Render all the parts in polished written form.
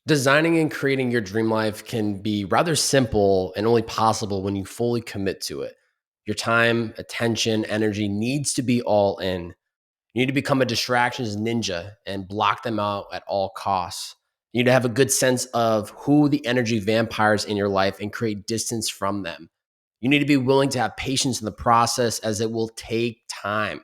Designing and creating your dream life can be rather simple and only possible when you fully commit to it. Your time, attention, energy needs to be all in. You need to become a distractions ninja and block them out at all costs. You need to have a good sense of who the energy vampires in your life and create distance from them. You need to be willing to have patience in the process as it will take time.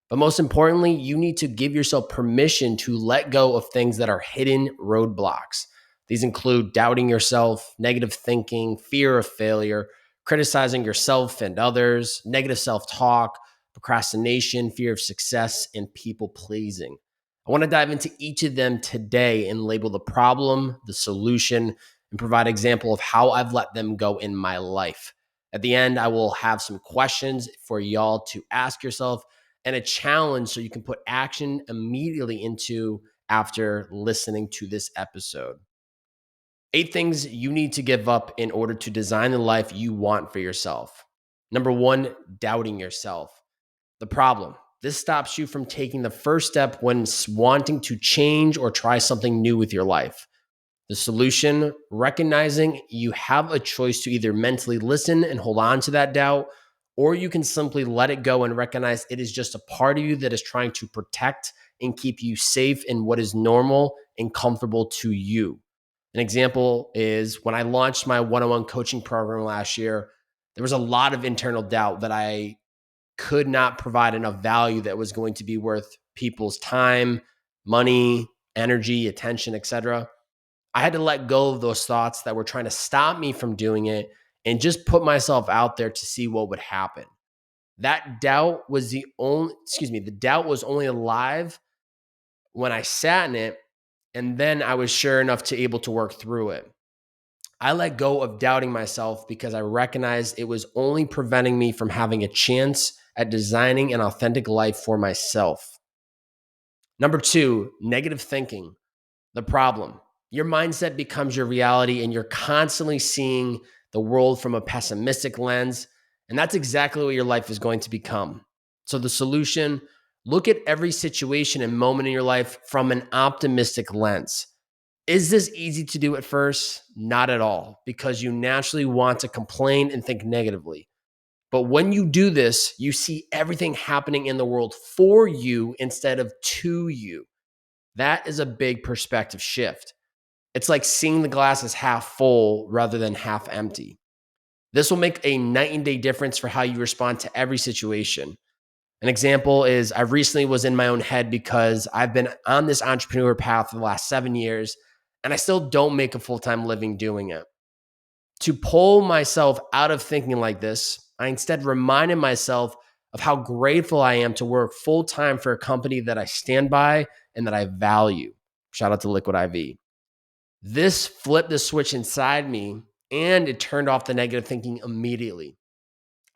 But most importantly, you need to give yourself permission to let go of things that are hidden roadblocks. These include doubting yourself, negative thinking, fear of failure, criticizing yourself and others, negative self talk, procrastination, fear of success, and people pleasing. I want to dive into each of them today and label the problem, the solution, and provide an example of how I've let them go in my life. At the end, I will have some questions for y'all to ask yourself and a challenge so you can put action immediately into after listening to this episode. 8 things you need to give up in order to design the life you want for yourself. Number one, doubting yourself. The problem. This stops you from taking the first step when wanting to change or try something new with your life. The solution, recognizing you have a choice to either mentally listen and hold on to that doubt, or you can simply let it go and recognize it is just a part of you that is trying to protect and keep you safe in what is normal and comfortable to you. An example is when I launched my one-on-one coaching program last year, there was a lot of internal doubt that I could not provide enough value that was going to be worth people's time, money, energy, attention, etc. I had to let go of those thoughts that were trying to stop me from doing it and just put myself out there to see what would happen. That doubt was the doubt was only alive when I sat in it, and then I was sure enough to able to work through it. I let go of doubting myself because I recognized it was only preventing me from having a chance at designing an authentic life for myself. Number two, negative thinking. The problem. Your mindset becomes your reality, and you're constantly seeing the world from a pessimistic lens. And that's exactly what your life is going to become. So, the solution, look at every situation and moment in your life from an optimistic lens. Is this easy to do at first? Not at all, because you naturally want to complain and think negatively. But when you do this, you see everything happening in the world for you instead of to you. That is a big perspective shift. It's like seeing the glass as half full rather than half empty. This will make a night and day difference for how you respond to every situation. An example is I recently was in my own head because I've been on this entrepreneur path for the last 7 years and I still don't make a full-time living doing it. To pull myself out of thinking like this, I instead reminded myself of how grateful I am to work full-time for a company that I stand by and that I value. Shout out to Liquid IV. This flipped the switch inside me and it turned off the negative thinking immediately.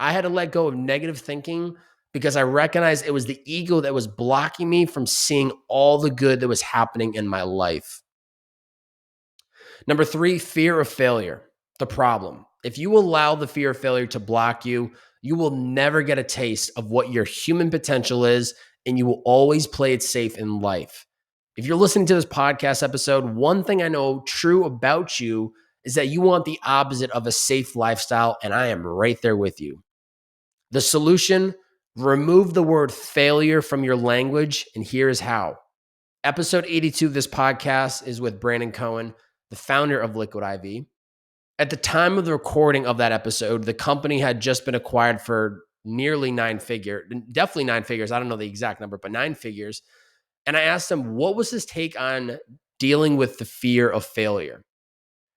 I had to let go of negative thinking because I recognized it was the ego that was blocking me from seeing all the good that was happening in my life. Number three, fear of failure. The problem. If you allow the fear of failure to block you, you will never get a taste of what your human potential is, and you will always play it safe in life. If you're listening to this podcast episode, one thing I know true about you is that you want the opposite of a safe lifestyle, and I am right there with you. The solution, remove the word failure from your language, and here is how. Episode 82 of this podcast is with Brandon Cohen, the founder of Liquid IV. At the time of the recording of that episode, the company had just been acquired for nearly definitely 9 figures. I don't know the exact number, but 9 figures. And I asked him, what was his take on dealing with the fear of failure?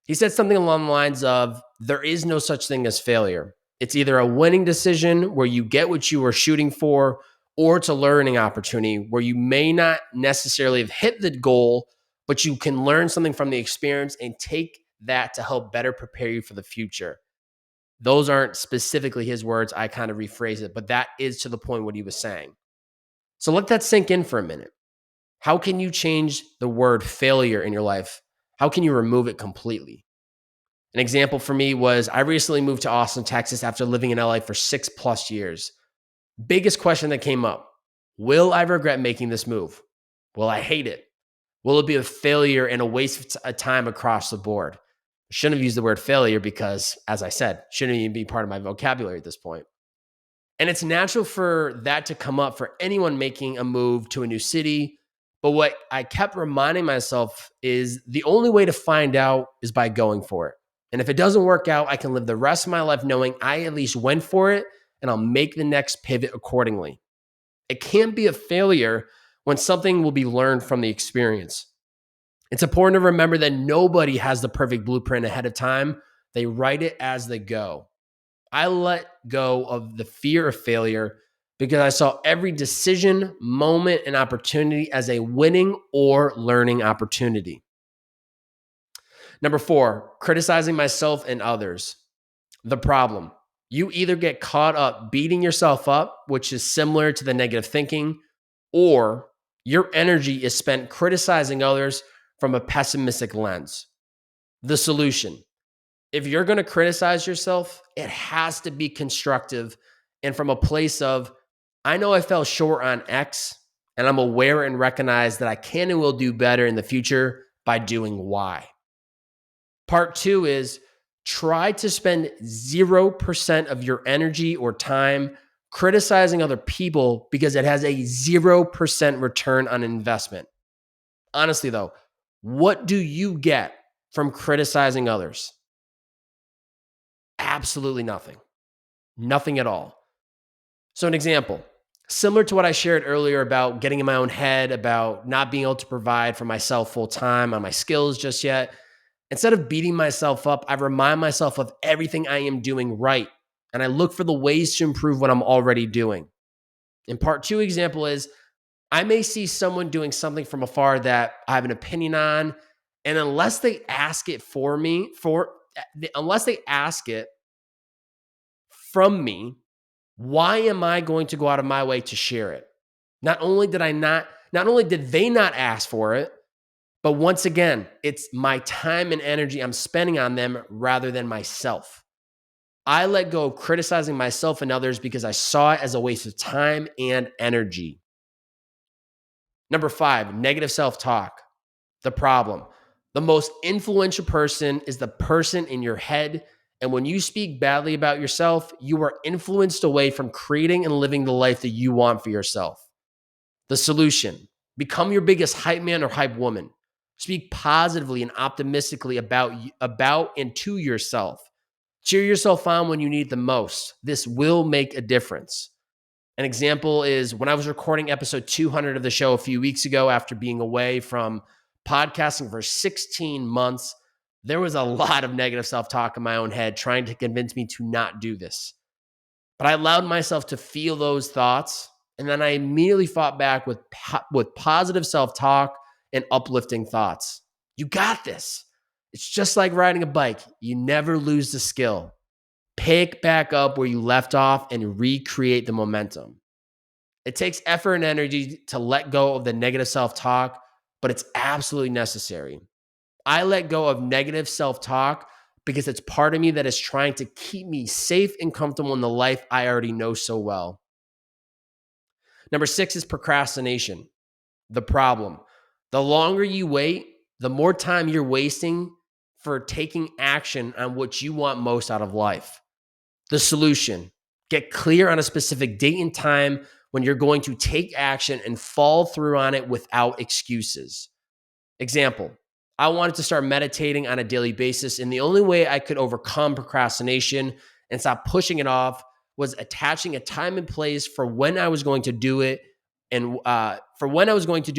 He said something along the lines of, there is no such thing as failure. It's either a winning decision where you get what you were shooting for, or it's a learning opportunity where you may not necessarily have hit the goal, but you can learn something from the experience and take that to help better prepare you for the future. Those aren't specifically his words. I kind of rephrase it, but that is to the point what he was saying. So let that sink in for a minute. How can you change the word failure in your life? How can you remove it completely? An example for me was I recently moved to Austin, Texas after living in LA for 6+ years. Biggest question that came up, will I regret making this move? Will I hate it? Will it be a failure and a waste of time across the board? I shouldn't have used the word failure because, as I said, shouldn't even be part of my vocabulary at this point. And it's natural for that to come up for anyone making a move to a new city. But what I kept reminding myself is the only way to find out is by going for it. And if it doesn't work out, I can live the rest of my life knowing I at least went for it and I'll make the next pivot accordingly. It can't be a failure when something will be learned from the experience. It's important to remember that nobody has the perfect blueprint ahead of time. They write it as they go. I let go of the fear of failure because I saw every decision, moment, and opportunity as a winning or learning opportunity. Number 4, criticizing myself and others. The problem. You either get caught up beating yourself up, which is similar to the negative thinking, or your energy is spent criticizing others from a pessimistic lens. The solution. If you're going to criticize yourself, it has to be constructive and from a place of, I know I fell short on X, and I'm aware and recognize that I can and will do better in the future by doing Y. Part 2 is try to spend 0% of your energy or time criticizing other people because it has a 0% return on investment. Honestly, though, what do you get from criticizing others? Absolutely nothing. Nothing at all. So, an example, similar to what I shared earlier about getting in my own head, about not being able to provide for myself full time on my skills just yet, instead of beating myself up, I remind myself of everything I am doing right. And I look for the ways to improve what I'm already doing. And part 2 example is I may see someone doing something from afar that I have an opinion on. And unless they ask it unless they ask it from me, why am I going to go out of my way to share it? Not only did they not ask for it, but once again, it's my time and energy I'm spending on them rather than myself. I let go of criticizing myself and others because I saw it as a waste of time and energy. Number 5, negative self-talk. The problem. The most influential person is the person in your head. And when you speak badly about yourself, you are influenced away from creating and living the life that you want for yourself. The solution. Become your biggest hype man or hype woman. Speak positively and optimistically about and to yourself. Cheer yourself on when you need it the most. This will make a difference. An example is when I was recording episode 200 of the show a few weeks ago after being away from podcasting for 16 months, there was a lot of negative self-talk in my own head trying to convince me to not do this. But I allowed myself to feel those thoughts, and then I immediately fought back with positive self-talk and uplifting thoughts. You got this. It's just like riding a bike. You never lose the skill. Pick back up where you left off and recreate the momentum. It takes effort and energy to let go of the negative self-talk, but it's absolutely necessary. I let go of negative self-talk because it's part of me that is trying to keep me safe and comfortable in the life I already know so well. Number 6 is procrastination. The problem. The longer you wait, the more time you're wasting for taking action on what you want most out of life. The solution. Get clear on a specific date and time when you're going to take action and follow through on it without excuses. Example, I wanted to start meditating on a daily basis, and the only way I could overcome procrastination and stop pushing it off was attaching a time and place for when I was going to do it, and for when I was going to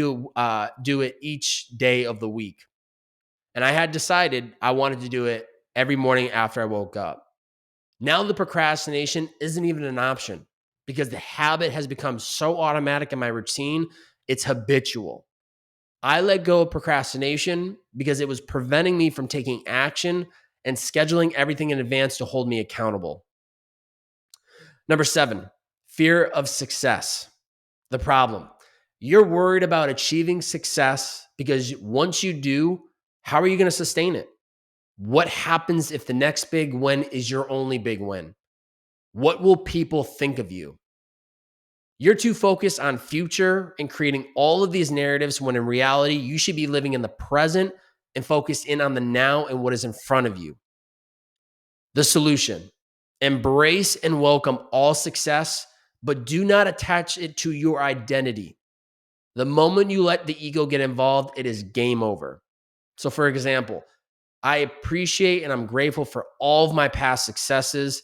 do it each day of the week. And I had decided I wanted to do it every morning after I woke up. Now the procrastination isn't even an option because the habit has become so automatic in my routine, it's habitual. I let go of procrastination because it was preventing me from taking action and scheduling everything in advance to hold me accountable. Number 7, fear of success. The problem. You're worried about achieving success because once you do, how are you going to sustain it? What happens if the next big win is your only big win? What will people think of you? You're too focused on future and creating all of these narratives when in reality, you should be living in the present and focused in on the now and what is in front of you. The solution: embrace and welcome all success, but do not attach it to your identity. The moment you let the ego get involved, it is game over. So, for example, I appreciate and I'm grateful for all of my past successes.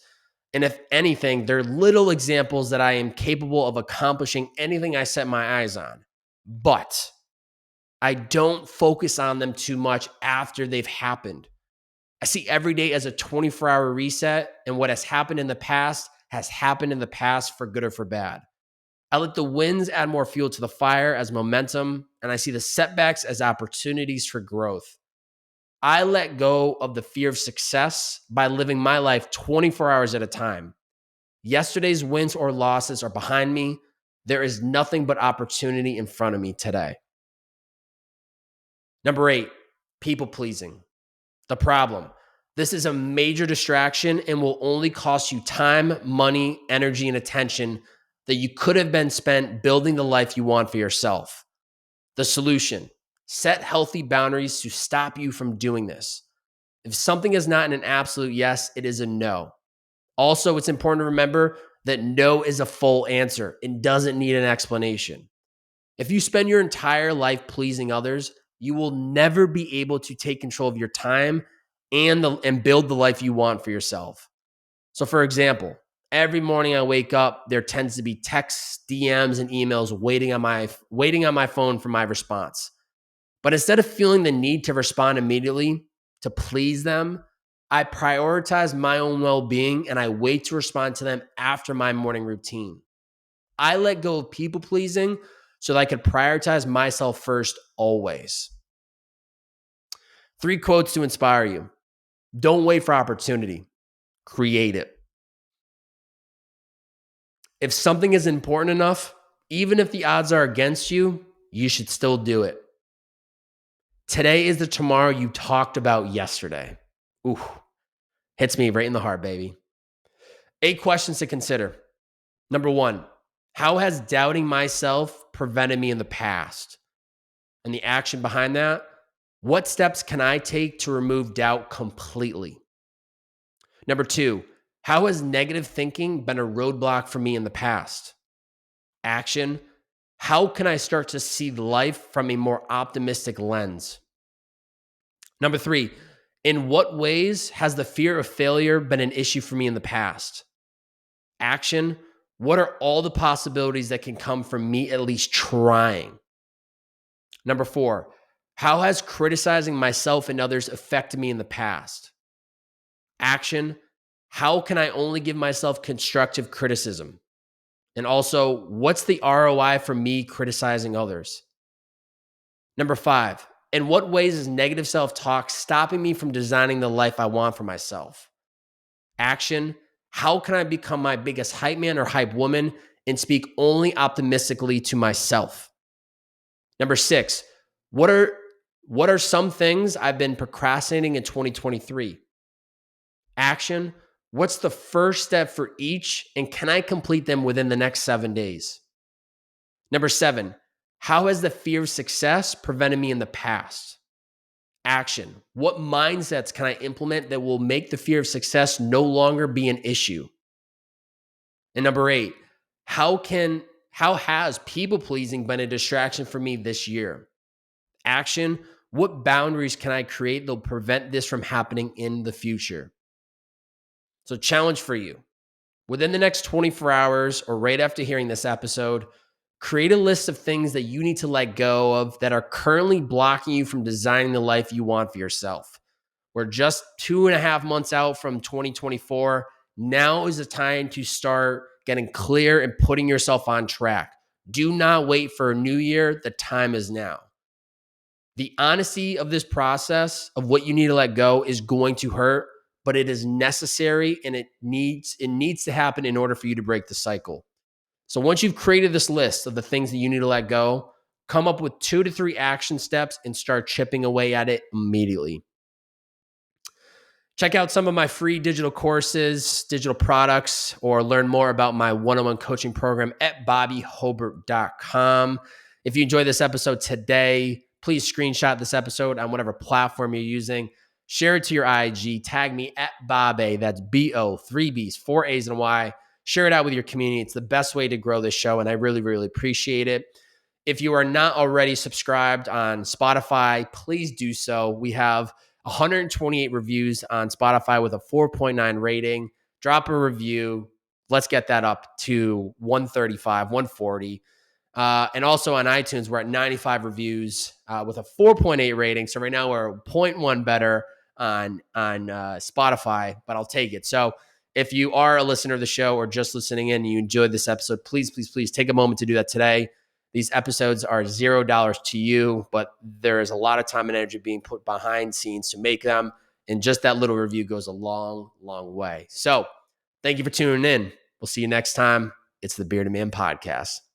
And if anything, they're little examples that I am capable of accomplishing anything I set my eyes on. But I don't focus on them too much after they've happened. I see every day as a 24-hour reset, and what has happened in the past has happened in the past for good or for bad. I let the wins add more fuel to the fire as momentum, and I see the setbacks as opportunities for growth. I let go of the fear of success by living my life 24 hours at a time. Yesterday's wins or losses are behind me. There is nothing but opportunity in front of me today. Number 8, people pleasing. The problem: this is a major distraction and will only cost you time, money, energy, and attention that you could have been spent building the life you want for yourself. The solution: set healthy boundaries to stop you from doing this. If something is not an absolute yes, it is a no. Also, it's important to remember that no is a full answer and doesn't need an explanation. If you spend your entire life pleasing others, you will never be able to take control of your time and build the life you want for yourself. So, for example, every morning I wake up, there tends to be texts, DMs, and emails waiting on my phone for my response. But instead of feeling the need to respond immediately to please them, I prioritize my own well-being and I wait to respond to them after my morning routine. I let go of people pleasing so that I could prioritize myself first always. 3 quotes to inspire you. Don't wait for opportunity. Create it. If something is important enough, even if the odds are against you, you should still do it. Today is the tomorrow you talked about yesterday. Ooh, hits me right in the heart, baby. 8 questions to consider. Number 1, how has doubting myself prevented me in the past? And the action behind that: what steps can I take to remove doubt completely? Number 2, how has negative thinking been a roadblock for me in the past? Action: how can I start to see life from a more optimistic lens? Number 3, in what ways has the fear of failure been an issue for me in the past? Action: what are all the possibilities that can come from me at least trying? Number 4, how has criticizing myself and others affected me in the past? Action: how can I only give myself constructive criticism? And also, what's the ROI for me criticizing others? Number 5, in what ways is negative self-talk stopping me from designing the life I want for myself? Action: how can I become my biggest hype man or hype woman and speak only optimistically to myself? Number 6, what are some things I've been procrastinating in 2023? Action: what's the first step for each, and can I complete them within the next 7 days? Number 7, how has the fear of success prevented me in the past? Action: what mindsets can I implement that will make the fear of success no longer be an issue? And number 8, how has people pleasing been a distraction for me this year? Action: what boundaries can I create that will prevent this from happening in the future? So, challenge for you: within the next 24 hours or right after hearing this episode, create a list of things that you need to let go of that are currently blocking you from designing the life you want for yourself. We're just 2.5 months out from 2024. Now is the time to start getting clear and putting yourself on track. Do not wait for a new year. The time is now. The honesty of this process of what you need to let go is going to hurt, but it is necessary and it needs to happen in order for you to break the cycle. So once you've created this list of the things that you need to let go, come up with 2 to 3 action steps and start chipping away at it immediately. Check out some of my free digital courses, digital products, or learn more about my one-on-one coaching program at bobbyhobert.com. If you enjoyed this episode today, please screenshot this episode on whatever platform you're using. Share it to your IG. Tag me at Bob-A. That's B-O, 3 B's, 4 A's, and Y. Share it out with your community. It's the best way to grow this show, and I really, really appreciate it. If you are not already subscribed on Spotify, please do so. We have 128 reviews on Spotify with a 4.9 rating. Drop a review. Let's get that up to 135, 140. And also on iTunes, we're at 95 reviews with a 4.8 rating. So right now we're 0.1 better on Spotify, but I'll take it. So if you are a listener of the show or just listening in and you enjoyed this episode, please, please, please take a moment to do that today. These episodes are $0 to you, but there is a lot of time and energy being put behind scenes to make them. And just that little review goes a long, long way. So thank you for tuning in. We'll see you next time. It's the Bearded Man Podcast.